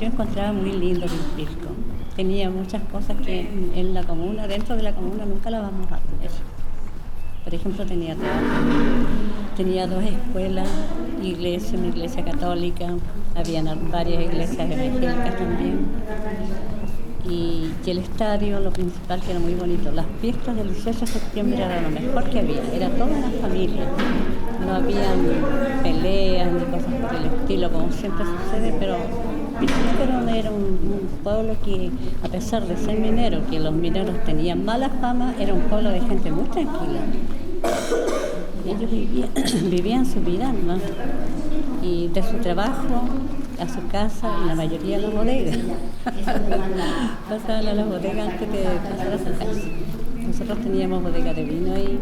yo encontraba muy lindo Pilco. Tenía muchas cosas que en la comuna, dentro de la comuna, nunca las vamos a tener. Por ejemplo, tenía teatro, tenía 2 escuelas, iglesia, una iglesia católica, habían varias iglesias evangélicas también. Y el estadio, lo principal, que era muy bonito. Las fiestas del 18 de septiembre era lo mejor que había, era toda una familia. No habían peleas ni cosas por el estilo, como siempre sucede, pero Pilco era un pueblo que, a pesar de ser minero, que los mineros tenían mala fama, era un pueblo de gente muy tranquila. Ellos vivían su vida, ¿no? Y de su trabajo a su casa, y la mayoría a la bodega. Pasaban a las bodegas antes de pasar a su casa. Nosotros teníamos bodega de vino ahí,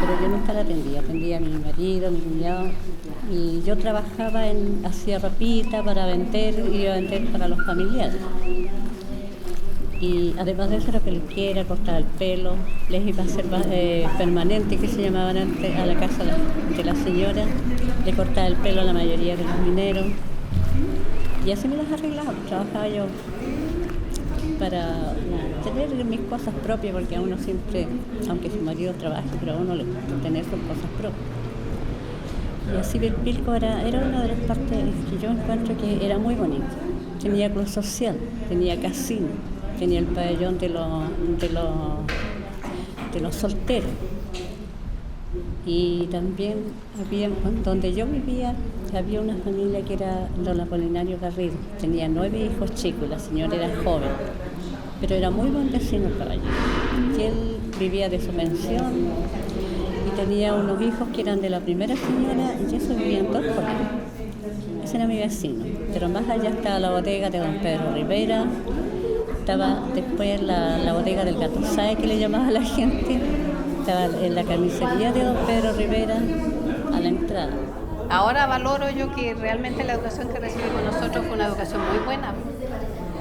pero yo nunca la atendía a mi marido, a mi cuñado. Y yo trabajaba hacía ropita para vender, iba a vender para los familiares. Y además de eso era peluquera, cortaba el pelo, les iba a hacer permanente, que se llamaban antes, a la casa de la señora, le cortaba el pelo a la mayoría de los mineros. Y así me las arreglaba, trabajaba yo para tener mis cosas propias, porque a uno siempre, aunque su marido trabaje, pero a uno le gusta tener sus cosas propias. Y así Pilco era una de las partes que yo encuentro que era muy bonita. Tenía club social, tenía casino, tenía el pabellón de los solteros. Y también donde yo vivía, había una familia que era don Apolinario Garrido. Tenía 9 hijos chicos, la señora era joven, pero era muy buen vecino el caballero. Y él vivía de su pensión y tenía unos hijos que eran de la primera señora, y eso vivían 2 por él. Ese era mi vecino. Pero más allá estaba la bodega de don Pedro Rivera, estaba después la bodega del Gato Sáez, que le llamaba a la gente, estaba en la carnicería de don Pedro Rivera, a la entrada. Ahora valoro yo que realmente la educación que recibimos nosotros fue una educación muy buena.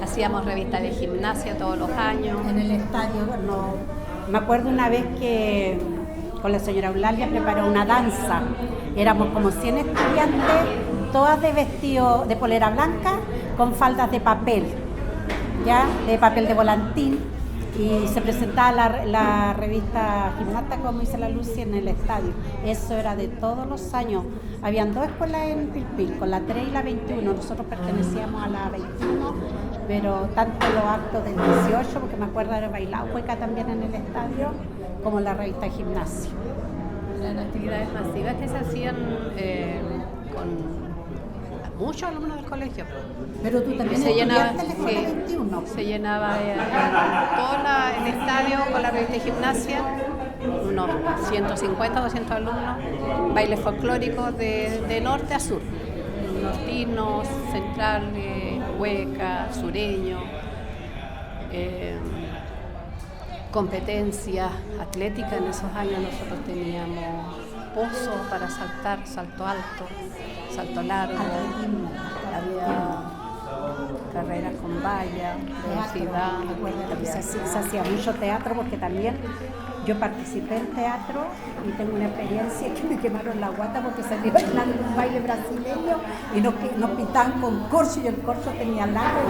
Hacíamos revistas de gimnasia todos los años. En el estadio, me acuerdo una vez que con la señora Eulalia preparó una danza. Éramos como 100 estudiantes, todas de vestido de polera blanca con faldas de papel, ya de papel de volantín, y se presentaba la revista Gimnasta, como dice la Lucy, en el estadio. Eso era de todos los años. Habían 2 escuelas en Pilpil, con la 3 y la 21. Nosotros pertenecíamos a la 21, pero tanto los actos del 18, porque me acuerdo de haber bailado hueca también en el estadio, como la revista Gimnasia. Eran actividades masivas que se hacían con muchos alumnos del colegio. Pero tú también estudiaste en la escuela 21. Se llenaba todo el estadio con la revista de gimnasia, unos 150, 200 alumnos, bailes folclóricos de norte a sur, nortinos, centrales, hueca, sureño, competencias atléticas. En esos años nosotros teníamos pozos para saltar, salto alto, salto largo, había carreras con valla, velocidad. Se hacía mucho teatro, porque también yo participé en teatro y tengo una experiencia que me quemaron la guata porque salí bailando un baile brasileño y nos pintaban con corcho, y el corcho tenía largo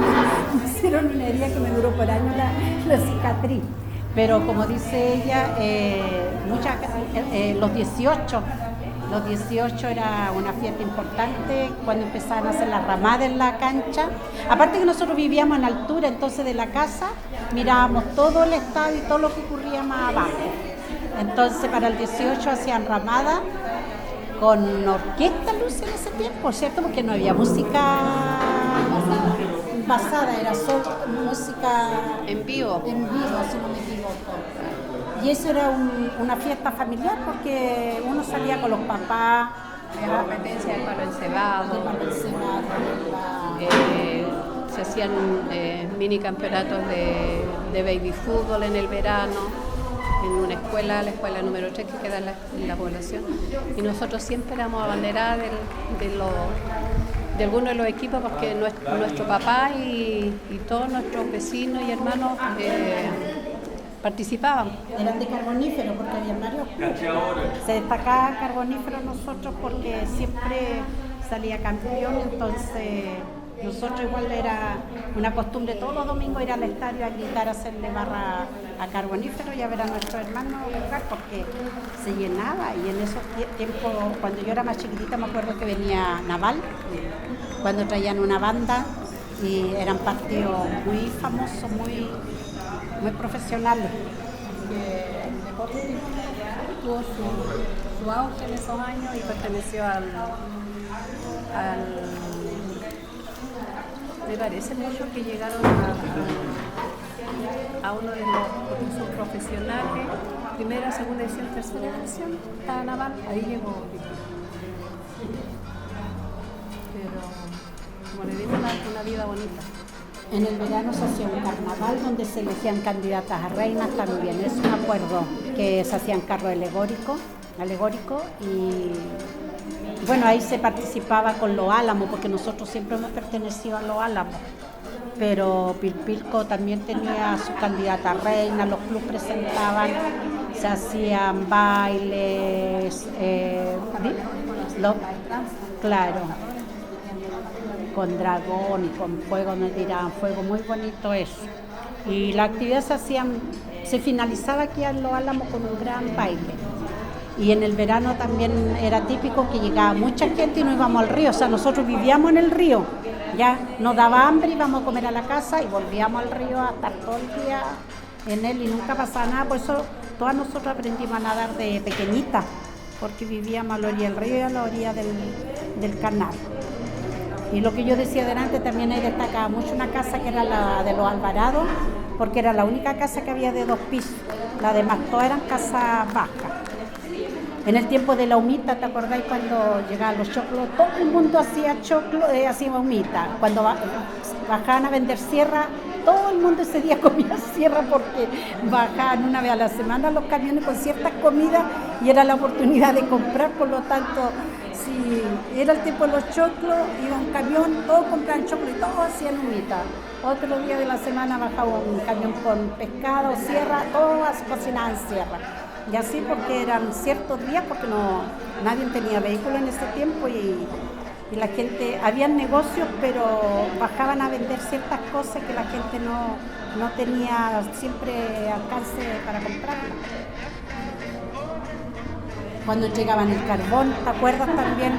y me hicieron una herida que me duró por años la cicatriz. Pero como dice ella, los 18 era una fiesta importante cuando empezaban a hacer las ramadas en la cancha. Aparte que nosotros vivíamos en altura, entonces de la casa mirábamos todo el estadio y todo lo que ocurría más abajo. Entonces para el 18 hacían ramadas con orquesta, Luz, en ese tiempo, ¿cierto? Porque no había música basada, era solo música en vivo, si no me equivoco. Y eso era una fiesta familiar, porque uno salía con los papás. Había competencia de palo encebado, se hacían mini campeonatos de baby fútbol en el verano, en una escuela, la escuela número 3 que queda en la población. Y nosotros siempre éramos abanderadas de algunos de los equipos, porque nuestro papá y todos nuestros vecinos y hermanos participaban. Eran de carbonífero, porque había varios. Se destacaba carbonífero nosotros porque siempre salía campeón, entonces Nosotros igual era una costumbre todos los domingos ir al estadio a gritar, a hacerle barra a Carbonífero y a ver a nuestros hermanos jugar porque se llenaba. Y en esos tiempos, cuando yo era más chiquitita, me acuerdo que venía Naval, cuando traían una banda y eran partidos muy famosos, muy profesionales. El deporte tuvo su auge en esos años y perteneció me parece mucho que llegaron a uno de los cursos profesionales, primera, segunda edición, tercera edición, a Naval, ahí llegó. Pero, como le digo, una vida bonita. En el verano se hacía un carnaval donde se elegían candidatas a reinas también, eso me acuerdo, que se hacían carros alegóricos y bueno, ahí se participaba con los Álamos, porque nosotros siempre hemos pertenecido a los Álamos, pero Pilpilco también tenía su candidata a reina, los clubes presentaban, se hacían bailes, claro, con dragón y con fuego, nos tiraban fuego, muy bonito eso. Y la actividad se finalizaba aquí en Los Álamos con un gran baile. Y en el verano también era típico que llegaba mucha gente y nos íbamos al río, o sea, nosotros vivíamos en el río, ya nos daba hambre, íbamos a comer a la casa y volvíamos al río a estar todo el día en él y nunca pasaba nada, por eso todas nosotros aprendimos a nadar de pequeñitas, porque vivíamos a la orilla del río y a la orilla del canal. Y lo que yo decía delante, también ahí destacaba mucho una casa que era la de los Alvarados, porque era la única casa que había de 2 pisos, las demás todas eran casas bajas. En el tiempo de la humita, ¿te acordáis cuando llegaban los choclos? Todo el mundo hacía choclo, hacía humita. Cuando bajaban a vender sierra, todo el mundo ese día comía sierra porque bajaban una vez a la semana los camiones con ciertas comidas y era la oportunidad de comprar, por lo tanto, si era el tiempo de los choclos, iba un camión, todos compraban choclo y todos hacían humita. Otro día de la semana bajaba un camión con pescado, sierra, todos cocinaban sierra. Y así porque eran ciertos días, porque nadie tenía vehículo en ese tiempo y la gente, habían negocios, pero bajaban a vender ciertas cosas que la gente no tenía siempre alcance para comprarlas. Cuando llegaban el carbón, ¿te acuerdas también?